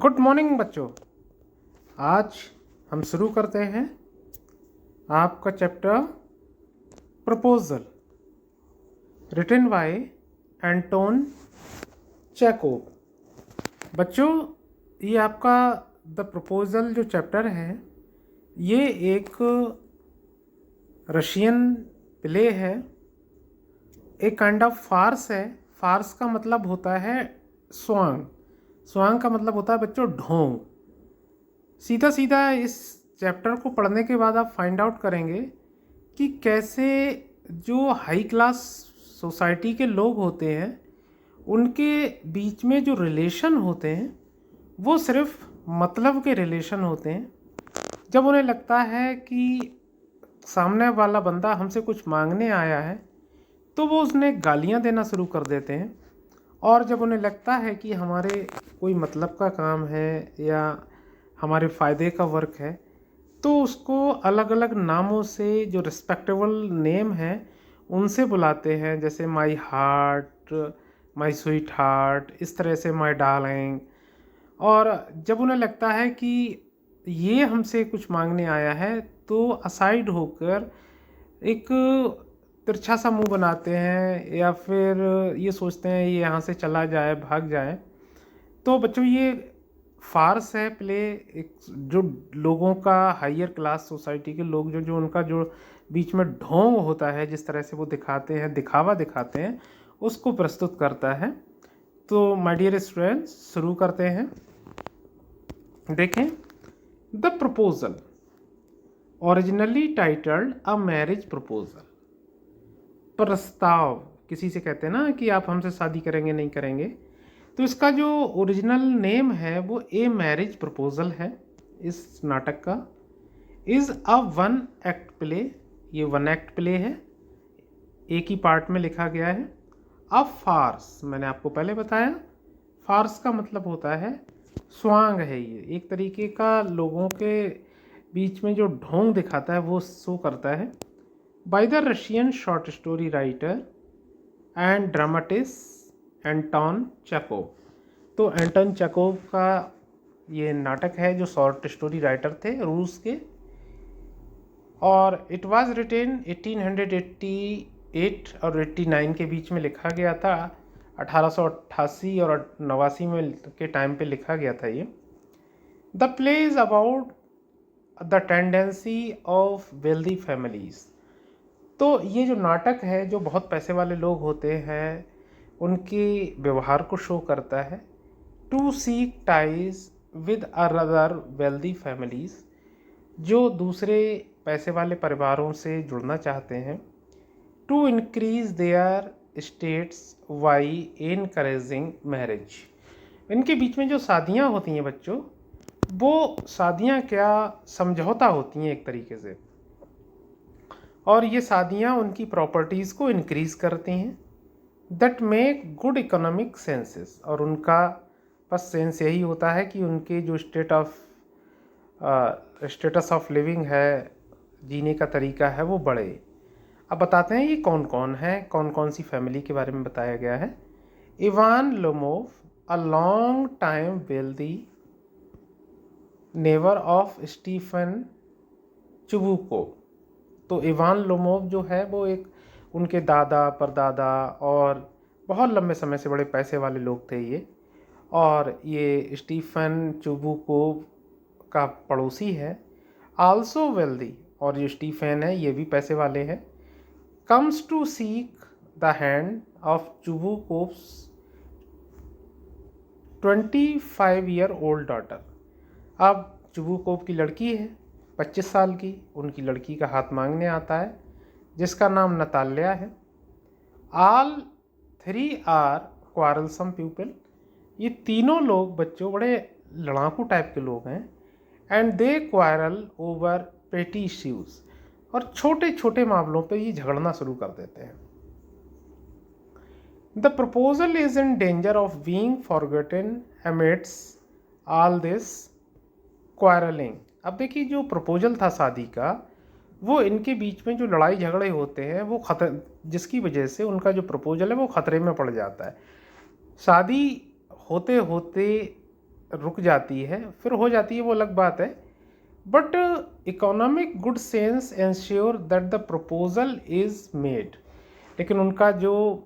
Good morning बच्चों। आज हम शुरू करते हैं आपका chapter proposal, written by Anton Chekhov. बच्चों, ये आपका द प्रपोजल जो चैप्टर है, ये एक रशियन प्ले है, एक काइंड ऑफ फार्स है। फार्स का मतलब होता है स्वांग। स्वांग का मतलब होता है बच्चों ढोंग। सीधा सीधा इस चैप्टर को पढ़ने के बाद आप फाइंड आउट करेंगे कि कैसे जो हाई क्लास सोसाइटी के लोग होते हैं उनके बीच में जो रिलेशन होते हैं वो सिर्फ मतलब के रिलेशन होते हैं। जब उन्हें लगता है कि सामने वाला बंदा हमसे कुछ मांगने आया है तो वो उसने गालियाँ देना शुरू कर देते हैं, और जब उन्हें लगता है कि हमारे कोई मतलब का काम है या हमारे फ़ायदे का वर्क है तो उसको अलग अलग नामों से, जो रिस्पेक्टेबल नेम है उनसे बुलाते हैं, जैसे my heart, my sweet heart, इस तरह से माई डार्लिंग। और जब उन्हें लगता है कि ये हमसे कुछ मांगने आया है तो असाइड होकर एक तिरछा सा मुंह बनाते हैं या फिर ये सोचते हैं ये यहाँ से चला जाए, भाग जाए। तो बच्चों, ये फार्स है प्ले। एक जो लोगों का, हायर क्लास सोसाइटी के लोग जो जो उनका जो बीच में ढोंग होता है, जिस तरह से वो दिखाते हैं, दिखावा दिखाते हैं, उसको प्रस्तुत करता है। तो माय डियर स्टूडेंट्स, शुरू करते हैं। देखें, the proposal, originally titled a marriage proposal. प्रस्ताव, किसी से कहते हैं ना कि आप हमसे शादी करेंगे नहीं करेंगे, तो इसका जो ओरिजिनल नेम है वो ए मैरिज प्रपोजल है। इस नाटक का is a one act play, ये वन एक्ट प्ले है, एक ही पार्ट में लिखा गया है। अ फार्स, मैंने आपको पहले बताया, फार्स का मतलब होता है स्वांग है। ये एक तरीके का लोगों के बीच में जो ढोंग दिखाता है वो शो करता है। By the Russian short story writer and dramatist Anton Chekhov. तो एंटोन चेकोव का ये नाटक है, जो शॉर्ट स्टोरी राइटर थे रूस के, और इट वाज रिटेन 1888 और 89 के बीच में लिखा गया था। 1888 और 89 में के टाइम पे लिखा गया था ये। The play is about the tendency of wealthy families. तो ये जो नाटक है, जो बहुत पैसे वाले लोग होते हैं उनके व्यवहार को शो करता है। To seek ties with other wealthy families, जो दूसरे पैसे वाले परिवारों से जुड़ना चाहते हैं। To increase their status by encouraging marriage. इनके बीच में जो शादियाँ होती हैं बच्चों, वो शादियाँ क्या समझौता होती हैं एक तरीके से, और ये शादियाँ उनकी प्रॉपर्टीज़ को इंक्रीज़ करती हैं। That make good economic senses, और उनका बस सेंस यही होता है कि उनके जो स्टेटस ऑफ लिविंग है, जीने का तरीका है, वो बढ़े। अब बताते हैं ये कौन कौन है, कौन कौन सी फैमिली के बारे में बताया गया है। Ivan Lomov, a long time wealthy neighbour of Stephen Chubukov. तो इवान लोमोव जो है वो एक, उनके दादा परदादा और बहुत लंबे समय से बड़े पैसे वाले लोग थे ये, और ये स्टीफन चुबुकोव का पड़ोसी है। आल्सो वेल्दी, और जो स्टीफन है ये भी पैसे वाले हैं। Comes to seek the hand of Chubukov's 25-year old daughter. अब चुबुकोव की लड़की है 25 साल की, उनकी लड़की का हाथ मांगने आता है जिसका नाम नताल्या है। All three are quarrelsome people. ये तीनों लोग बच्चों बड़े लड़ाकू टाइप के लोग हैं। एंड दे क्वारल ओवर पेटी इश्यूज, और छोटे छोटे मामलों पे ये झगड़ना शुरू कर देते हैं। The proposal is in danger of being forgotten amidst all this quarrelling. अब देखिए, जो प्रपोजल था शादी का, वो इनके बीच में जो लड़ाई झगड़े होते हैं वो जिसकी वजह से उनका जो प्रपोजल है वो खतरे में पड़ जाता है। शादी होते होते रुक जाती है, फिर हो जाती है, वो अलग बात है। But economic good sense ensure that the proposal is made. लेकिन उनका जो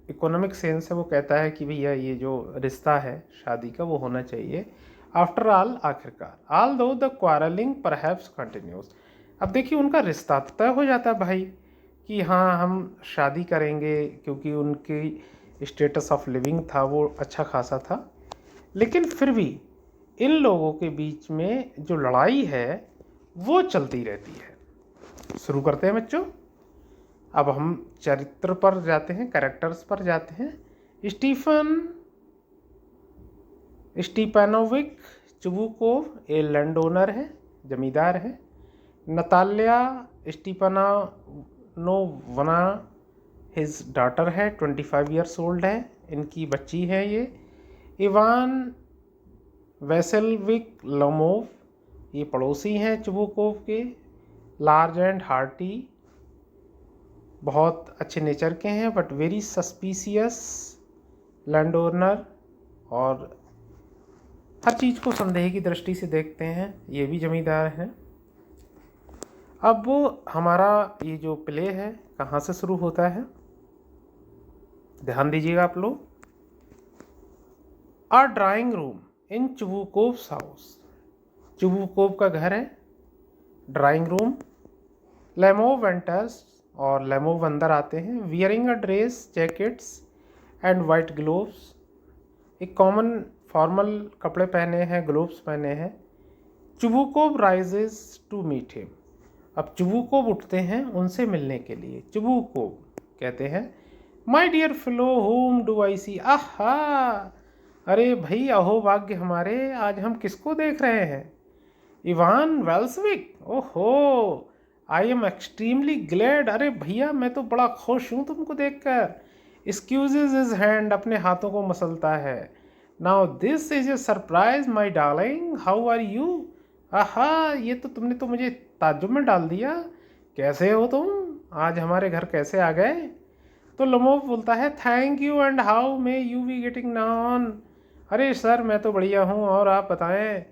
इकोनॉमिक सेंस है वो कहता है कि भैया ये जो रिश्ता है शादी का वो होना चाहिए। आफ्टर ऑल, आखिरकार, ऑल दो द क्वारलिंग परहैप्स कंटिन्यूस। अब देखिए उनका रिश्ता तो तय हो जाता है भाई कि हाँ हम शादी करेंगे, क्योंकि उनकी स्टेटस ऑफ लिविंग था वो अच्छा खासा था। लेकिन फिर भी इन लोगों के बीच में जो लड़ाई है वो चलती रहती है। शुरू करते हैं बच्चों। अब हम चरित्र पर जाते हैं, कैरेक्टर्स पर जाते हैं। स्टीपैनोविक चुबुकोव ए लैंड ओनर है, जमींदार है। नताल्या स्टीपनोवना हिज डॉटर है, 25 ईयर्स ओल्ड है, इनकी बच्ची है ये। इवान वेसेलविक लोमोव, ये पड़ोसी हैं चुबुकोव के, लार्ज एंड हार्टी, बहुत अच्छे नेचर के हैं, but very suspicious land owner, और हर चीज़ को संदेह की दृष्टि से देखते हैं, ये भी जमींदार हैं। अब हमारा ये जो प्ले है कहाँ से शुरू होता है, ध्यान दीजिएगा आप लोग। A drawing room in Chubukov's house, Chubukov का घर है, ड्राइंग रूम। लेमोव एंटर्स, और लेमोव अंदर आते हैं, wearing a dress, jackets and white gloves, एक कॉमन फॉर्मल कपड़े पहने हैं, ग्लोव्स पहने हैं। Chubukov rises to meet him, अब चुबुकोव उठते हैं उनसे मिलने के लिए। चुबुकोव कहते हैं, my dear fellow whom do I see, aha, अरे भाई अहो भाग्य हमारे, आज हम किसको देख रहे हैं? इवान वेल्सविक, ओहो, आई एम एक्सट्रीमली ग्लैड, अरे भैया मैं तो बड़ा खुश हूँ तुमको देखकर। एक्सक्यूजेज हिज हैंड, अपने हाथों को मसलता है। Now this is a surprise my darling, how are you, aha, ये तो तुमने तो मुझे ताज्जुब में डाल दिया, कैसे हो तुम, आज हमारे घर कैसे आ गए? तो लोमोव बोलता है, thank you and how may you be getting on, अरे सर मैं तो बढ़िया हूँ, और आप बताएं?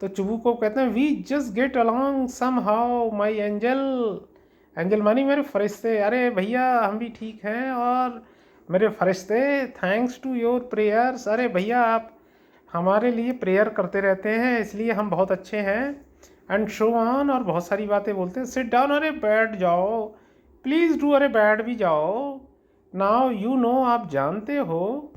तो चुबुकोव कहते हैं, we just get along somehow my angel, angel मानी मेरे फरिश्ते, अरे भैया हम भी ठीक हैं, और मेरे फरिश्ते, थैंक्स टू योर प्रेयर्स, अरे भैया आप हमारे लिए प्रेयर करते रहते हैं इसलिए हम बहुत अच्छे हैं। एंड शो ऑन, और बहुत सारी बातें बोलते हैं। सिट डाउन, अरे बैठ जाओ, प्लीज़ डू, अरे बैठ भी जाओ। नाउ यू नो, आप जानते हो,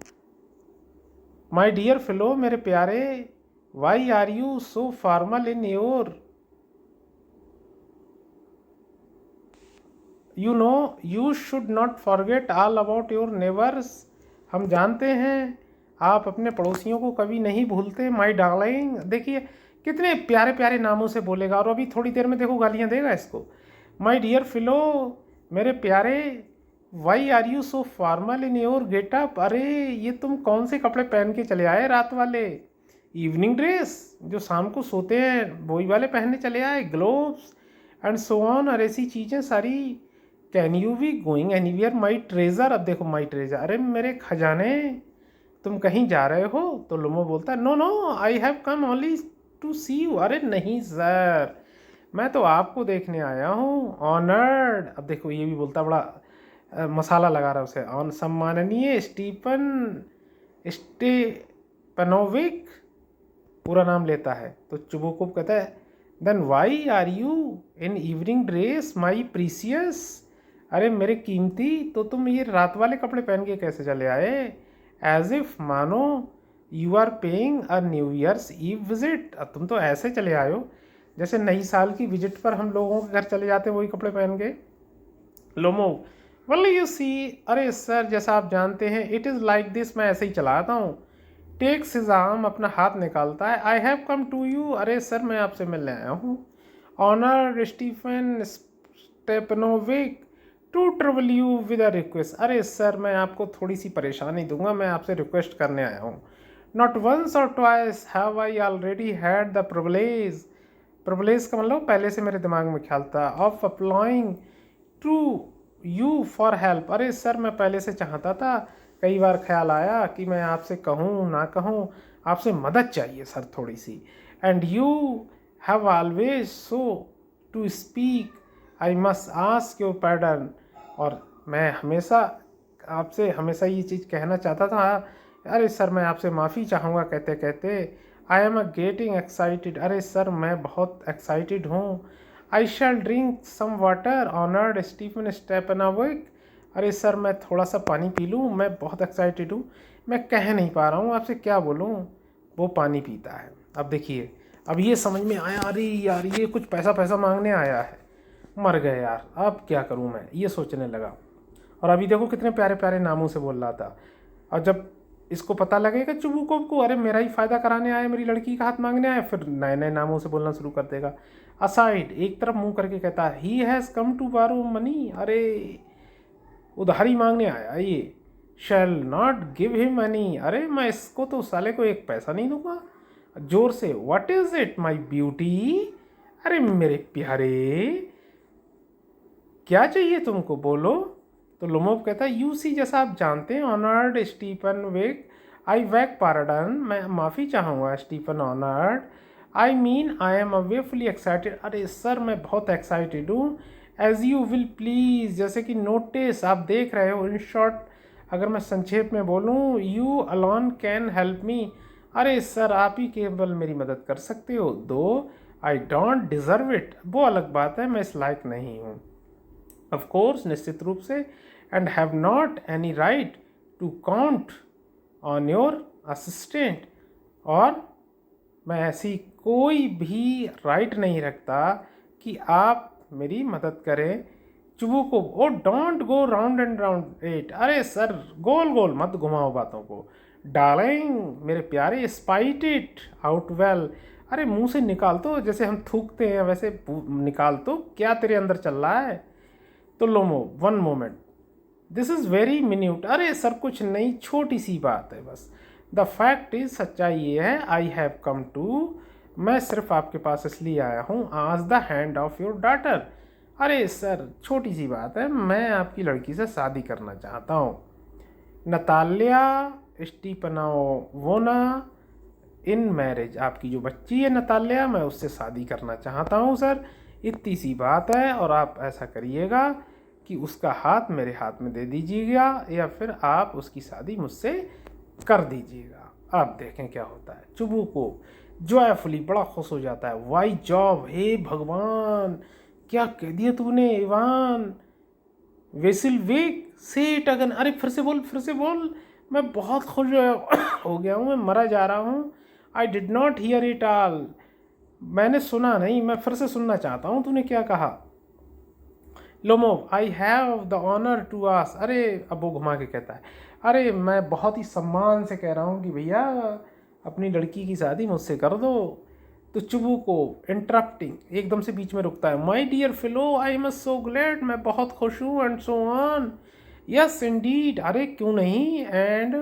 माई डियर फेलो, मेरे प्यारे, why are you so formal in your, you know you should not forget all about your neighbours, हम जानते हैं आप अपने पड़ोसियों को कभी नहीं भूलते। माई डार्लिंग, देखिए कितने प्यारे प्यारे नामों से बोलेगा, और अभी थोड़ी देर में देखो गालियाँ देगा इसको। माई डियर फिलो, मेरे प्यारे, why are you so formal in your getup, अरे ये तुम कौन से कपड़े पहन के चले आए रात वाले? इवनिंग ड्रेस, जो शाम को सोते हैं वही वाले पहनने चले आए, ग्लोव्स एंड सो ऑन, और ऐसी चीज़ें सारी। Can you be going anywhere my treasure, अब देखो माई ट्रेजर, अरे मेरे खजाने, तुम कहीं जा रहे हो? तो लोमो बोलता है, no no, I have come only to see you, अरे नहीं सर, मैं तो आपको देखने आया हूँ, ऑनर्ड, अब देखो ये भी बोलता, बड़ा मसाला लगा रहा है उसे, ऑन, सम्माननीय स्टेपनोविक, पूरा नाम लेता है। तो चुबुकोव कहता है, then why are you in evening dress my precious, अरे मेरे कीमती, तो तुम ये रात वाले कपड़े पहन के कैसे चले आए? एज इफ, मानो, you are paying a New Year's Eve visit, अब तुम तो ऐसे चले आए हो जैसे नई साल की विजिट पर हम लोगों के घर चले जाते वही कपड़े पहन के। लोमो, वेल यू सी, अरे सर जैसा आप जानते हैं, इट इज़ लाइक दिस, मैं ऐसे ही चलाता हूँ। टेक्स हिज आर्म, अपना हाथ निकालता है। I have come to you, अरे सर मैं आपसे मिलने आया हूँ। Honour Stephen Stepanovich to trouble you with a request, अरे सर मैं आपको थोड़ी सी परेशानी दूंगा, मैं आपसे रिक्वेस्ट करने आया हूँ। Not once or twice have I already had the privilege, privilege का मतलब पहले से मेरे दिमाग में ख्याल था, of applying to you for help, अरे सर मैं पहले से चाहता था कई बार ख्याल आया कि मैं आपसे कहूँ ना कहूँ, आपसे मदद चाहिए सर थोड़ी सी। And you have always so to speak, I must ask your pardon. और मैं हमेशा आपसे हमेशा ये चीज़ कहना चाहता था, अरे सर मैं आपसे माफ़ी चाहूँगा कहते कहते। आई एम गेटिंग एक्साइटेड, अरे सर मैं बहुत एक्साइटेड हूँ। I shall drink some water honoured Stephen Stepanovich, अरे सर मैं थोड़ा सा पानी पी लूँ, मैं बहुत एक्साइटेड हूँ, मैं कह नहीं पा रहा हूँ आपसे क्या बोलूँ। वो पानी पीता है। अब देखिए, अब ये समझ में आया, अरे यार ये कुछ पैसा पैसा मांगने आया है, मर गए यार, अब क्या करूँ मैं, ये सोचने लगा। और अभी देखो कितने प्यारे प्यारे नामों से बोल रहा था। और जब इसको पता लगेगा चुबुकोव को, अरे मेरा ही फ़ायदा कराने आया, मेरी लड़की का हाथ मांगने आया, फिर नए नए नामों से बोलना शुरू कर देगा। असाइड, एक तरफ मुंह करके कहता है, ही हैज़ कम टू बारो मनी, अरे उधारी मांगने आया ये। Shall not give him money, अरे मैं इसको तो साले को एक पैसा नहीं दूंगा। जोर से, what is it my beauty, अरे मेरे प्यारे क्या चाहिए तुमको, बोलो। तो लोमोव कहता है, यू सी, जैसा आप जानते हैं honoured Stephen beg, I beg pardon, मैं माफ़ी चाहूँगा Stephen honoured, I mean I am awfully excited, अरे सर मैं बहुत एक्साइटेड हूँ। एज यू विल प्लीज़, जैसे कि नोटिस आप देख रहे हो। इन शॉर्ट, अगर मैं संक्षेप में बोलूँ, you alone can help me, अरे सर आप ही केवल मेरी मदद कर सकते हो। दो आई डोंट डिज़र्व इट, वो अलग बात है मैं इस लायक नहीं हूँ। ऑफ कोर्स, निश्चित रूप से। And have not any right to count on your assistant, और मैं ऐसी कोई भी राइट नहीं रखता कि आप मेरी मदद करें। चुबू को, oh don't go round and round it, अरे सर गोल गोल मत घुमाओ बातों को। डार्लिंग, मेरे प्यारे, स्पाइट इट आउट वेल, अरे मुंह से निकाल तो, जैसे हम थूकते हैं वैसे निकाल तो, क्या तेरे अंदर चल रहा है। तो Lomov, one moment, this is very minute, अरे सर कुछ नहीं, छोटी सी बात है बस। द फैक्ट इज, सच्चाई ये है, आई हैव कम टू, मैं सिर्फ आपके पास इसलिए आया हूँ, आज the hand of your daughter, अरे सर छोटी सी बात है, मैं आपकी लड़की से शादी करना चाहता हूँ, नतालिया स्टीपनोवोना इन मैरिज, आपकी जो बच्ची है नतालिया, मैं उससे शादी करना चाहता हूँ सर, इतनी सी बात है। और आप ऐसा करिएगा कि उसका हाथ मेरे हाथ में दे दीजिएगा, या फिर आप उसकी शादी मुझसे कर दीजिएगा। आप देखें क्या होता है। चुबू को जॉयफुली बड़ा खुश हो जाता है, वाई जॉब, हे भगवान क्या कह दिया तूने इवान, वेसिल वेक से इट अगन, अरे फिर से बोल फिर से बोल, मैं बहुत खुश हो गया हूँ, मैं मरा जा रहा हूँ। I did not here it all, मैंने सुना नहीं, मैं फिर से सुनना चाहता हूँ तूने क्या कहा। Lomov, I have the honour to ask, अरे अब वो घुमा के कहता है, अरे मैं बहुत ही सम्मान से कह रहा हूँ कि भैया अपनी लड़की की शादी मुझसे कर दो। तो चुबू को इंटरप्टिंग एकदम से बीच में रुकता है, my dear fellow, I am so glad, मैं बहुत खुश हूँ, and so on, yes indeed, अरे क्यों नहीं, and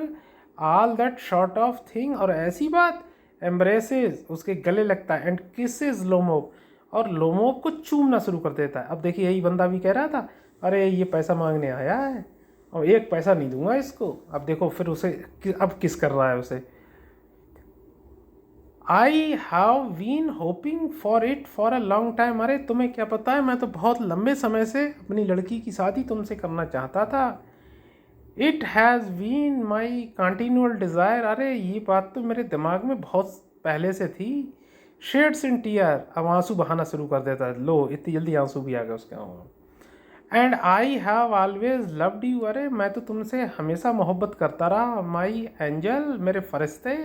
all that sort of thing, और ऐसी बात, एम्ब्रेसेस, उसके गले लगता है, एंड किसेस लोमोव, और लोमोव को चूमना शुरू कर देता है। अब देखिए यही बंदा भी कह रहा था, अरे ये पैसा मांगने आया है और एक पैसा नहीं दूंगा इसको। अब देखो फिर उसे अब किस कर रहा है उसे, I have been hoping for it for a long time, अरे तुम्हें क्या पता है, मैं तो बहुत लंबे समय से अपनी लड़की की शादी तुमसे करना चाहता था। It has been my continual desire, अरे ये बात तो मेरे दिमाग में बहुत पहले से थी। शेड्स इन टीयर, अब आंसू बहाना शुरू कर देता है, लो इतनी जल्दी आंसू भी आ गए उसके आँखों। And I have always loved you, अरे मैं तो तुमसे हमेशा मोहब्बत करता रहा, माई एंजल, मेरे फरिश्ते,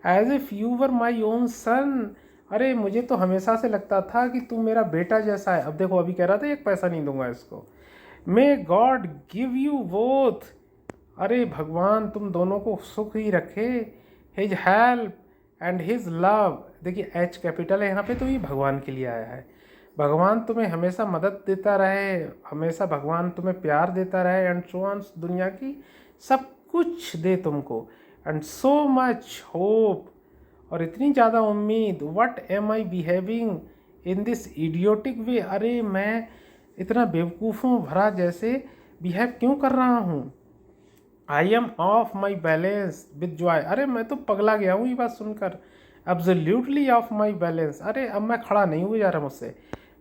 as if you were my own son, अरे मुझे तो हमेशा से लगता था कि तू मेरा बेटा जैसा है। अब देखो अभी कह रहा था एक पैसा नहीं दूंगा इसको। May God give you both, अरे भगवान तुम दोनों को सुख ही रखे, his help and his love, देखिए एच कैपिटल है यहाँ पे, तो ये भगवान के लिए आया है। भगवान तुम्हें हमेशा मदद देता रहे, हमेशा भगवान तुम्हें प्यार देता रहे, एंड सो ऑन, दुनिया की सब कुछ दे तुमको, एंड सो मच होप, और इतनी ज़्यादा उम्मीद। What am I behaving in this idiotic way, अरे मैं इतना बेवकूफ़ों भरा जैसे बिहेव क्यों कर रहा हूँ। I am of my balance with Joy. अरे मैं तो पगला गया हूँ ये बात सुनकर। Absolutely of my balance. अरे अब मैं खड़ा नहीं हुआ जा रहा मुझसे,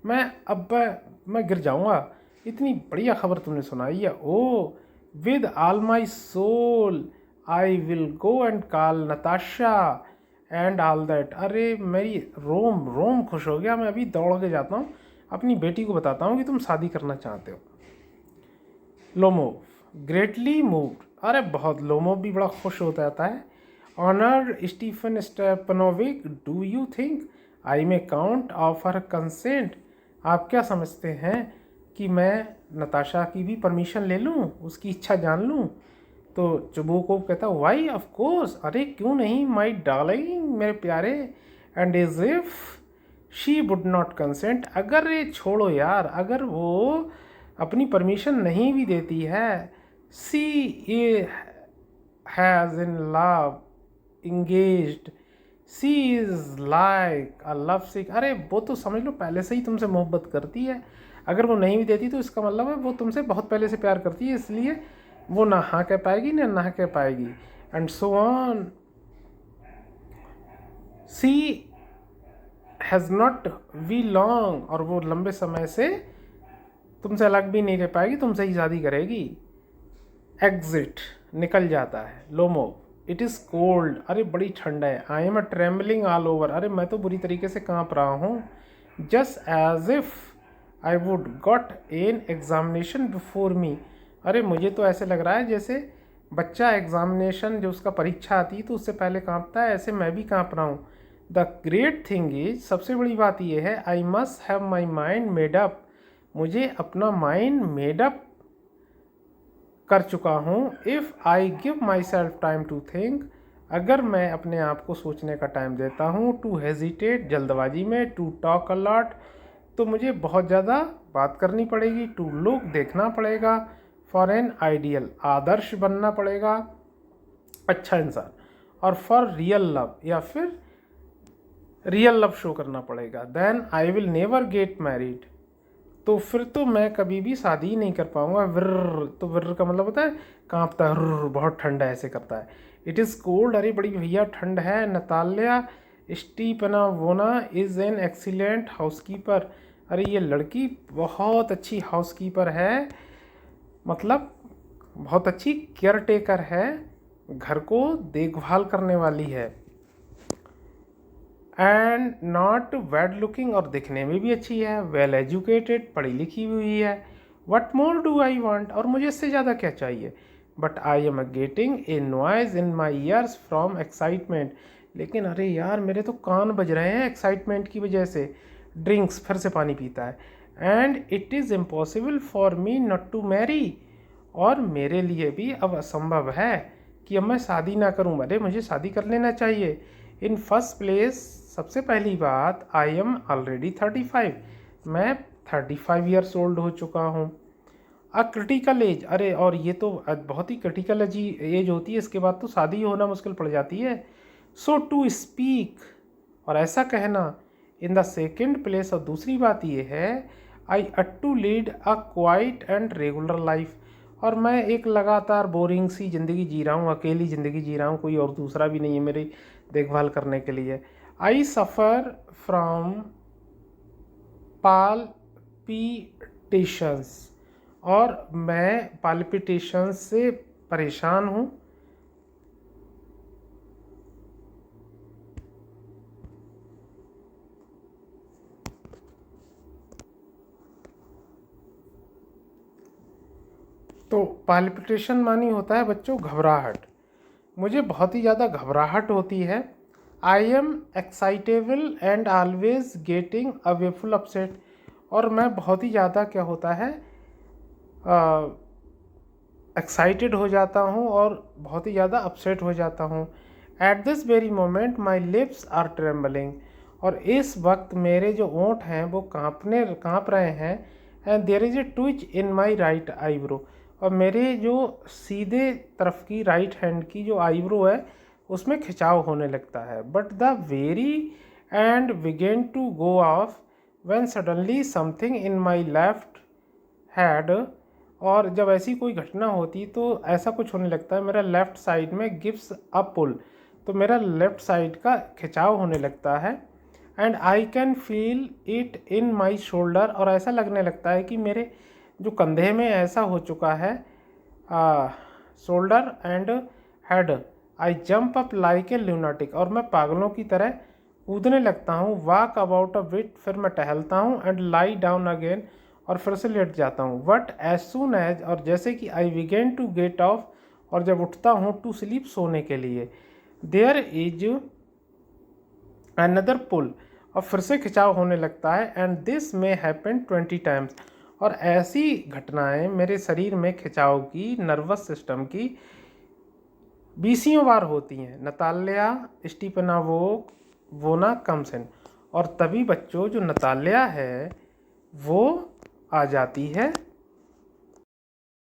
मैं गिर जाऊँगा। इतनी बढ़िया खबर तुमने सुनाई है। Oh with all my soul I will go and call Natasha and all that. अरे मेरी रोम रोम खुश हो गया। मैं अभी दौड़ के जाता हूँ, अपनी बेटी को बताता हूँ कि तुम शादी करना चाहते हो। Lomov greatly moved. अरे बहुत, लोमोव भी बड़ा खुश हो जाता है। Honoured Stephen Stepanovich, do you think I may count of her consent. आप क्या समझते हैं कि मैं नताशा की भी परमिशन ले लूँ, उसकी इच्छा जान लूँ? तो चुबुकोव कहता वाई ऑफ कोर्स, अरे क्यों नहीं माई डार्लिंग, मेरे प्यारे। And is if she would not consent, अगर ये छोड़ो यार, अगर वो अपनी परमिशन नहीं भी देती है, she has in love engaged, she is like a lovesick. अरे वो तो समझ लो पहले से ही तुमसे मोहब्बत करती है। अगर वो नहीं भी देती तो इसका मतलब है वो तुमसे बहुत पहले से प्यार करती है, इसलिए वो ना हाँ कह पाएगी ना कह पाएगी। And so on. She has not we long, और वो लंबे समय से तुमसे अलग भी नहीं रह पाएगी, तुमसे ही शादी करेगी। एग्जिट निकल जाता है। लोमो इट इज़ कोल्ड, अरे बड़ी ठंड है। I am a trembling all over, अरे मैं तो बुरी तरीके से काँप रहा हूँ। Just as if I would got an examination before me, अरे मुझे तो ऐसे लग रहा है जैसे बच्चा एग्जामिनेशन जो उसका परीक्षा आती है तो उससे पहले काँपता है, ऐसे मैं भी काँप रहा हूँ। द ग्रेट थिंग इज, सबसे बड़ी बात यह है, I must have my mind made up, मुझे अपना माइंड मेड अप कर चुका हूँ। If I give myself time to think, अगर मैं अपने आप को सोचने का टाइम देता हूँ, टू हेजिटेट जल्दबाजी में, टू टॉक अ लॉट तो मुझे बहुत ज़्यादा बात करनी पड़ेगी, टू लुक देखना पड़ेगा, फॉर एन आइडियल आदर्श बनना पड़ेगा, अच्छा इंसान, और फॉर रियल लव या फिर रियल लव शो करना पड़ेगा। Then I will never get married, तो फिर तो मैं कभी भी शादी नहीं कर पाऊंगा। विर्र, तो विर्र का मतलब होता है कांपता है, बहुत ठंड है ऐसे करता है। इट इज़ कोल्ड, अरे बड़ी भैया ठंड है। Natalya Stepanovna is an excellent housekeeper, अरे ये लड़की बहुत अच्छी हाउसकीपर है, मतलब बहुत अच्छी केयर टेकर है, घर को देखभाल करने वाली है। एंड नॉट बैड लुकिंग, और दिखने में भी अच्छी है। वेल एजुकेटेड, पढ़ी लिखी हुई है। What more do I want, और मुझे इससे ज़्यादा क्या चाहिए। But I am getting a noise in my years from excitement, लेकिन अरे यार मेरे तो कान बज रहे हैं एक्साइटमेंट की वजह से। ड्रिंक्स, फिर से पानी पीता है। And it is impossible for me not to marry, और मेरे लिए भी अब असंभव है कि अब मैं शादी ना करूं। अरे मुझे शादी कर लेना चाहिए। इन फर्स्ट प्लेस, सबसे पहली बात, आई एम ऑलरेडी 35, मैं 35 ईयर्स ओल्ड हो चुका हूँ। अ क्रिटिकल एज, अरे और ये तो बहुत ही क्रिटिकल एज होती है, इसके बाद तो शादी होना मुश्किल पड़ जाती है। सो टू स्पीक, और ऐसा कहना। इन द सेकेंड प्लेस, और दूसरी बात ये है, I ought to lead a quiet and regular life, और मैं एक लगातार बोरिंग सी ज़िंदगी जी रहा हूँ, अकेली ज़िंदगी जी रहा हूँ, कोई और दूसरा भी नहीं है मेरी देखभाल करने के लिए। आई सफ़र फ्रॉम पाल्पिटेशंस, और मैं पाल्पिटेशंस से परेशान हूँ। तो पाल्पिटेशन मानी होता है बच्चों घबराहट, मुझे बहुत ही ज़्यादा घबराहट होती है। I am excitable and always getting awfully upset, और मैं बहुत ही ज़्यादा क्या होता है एक्साइटेड हो जाता हूँ और बहुत ही ज़्यादा अपसेट हो जाता हूँ। At this very moment my lips are trembling, और इस वक्त मेरे जो ओंठ हैं वो काँप रहे हैं। And there is a twitch in my right eyebrow, और मेरे जो सीधे तरफ की राइट हैंड की जो आईब्रो है उसमें खिंचाव होने लगता है। But the very end begin to go off when suddenly something in my left head और जब ऐसी कोई घटना होती तो ऐसा कुछ होने लगता है, मेरा लेफ़्ट साइड में गिव्स अ पुल, तो मेरा लेफ़्ट साइड का खिंचाव होने लगता है। And I can feel it in my shoulder, और ऐसा लगने लगता है कि मेरे जो कंधे में ऐसा हो चुका है, shoulder and head. I jump up like a lunatic, और मैं पागलों की तरह कूदने लगता हूँ। वॉक अबाउट अ बिट, फिर मैं टहलता हूँ। एंड लाई डाउन अगेन, और फिर से लेट जाता हूँ। बट एज सुन एज, और जैसे कि आई बिगेन टू गेट ऑफ, और जब उठता हूँ टू स्लीप, सोने के लिए, देयर इज अनदर पुल, और फिर से खिंचाव होने लगता है। And this may happen 20 times, और ऐसी घटनाएं मेरे शरीर में खिंचाव की, नर्वस सिस्टम की 20 बार होती हैं। नताल्या स्टीपनावोना कम्स इन, और तभी बच्चों जो नताल्या है वो आ जाती है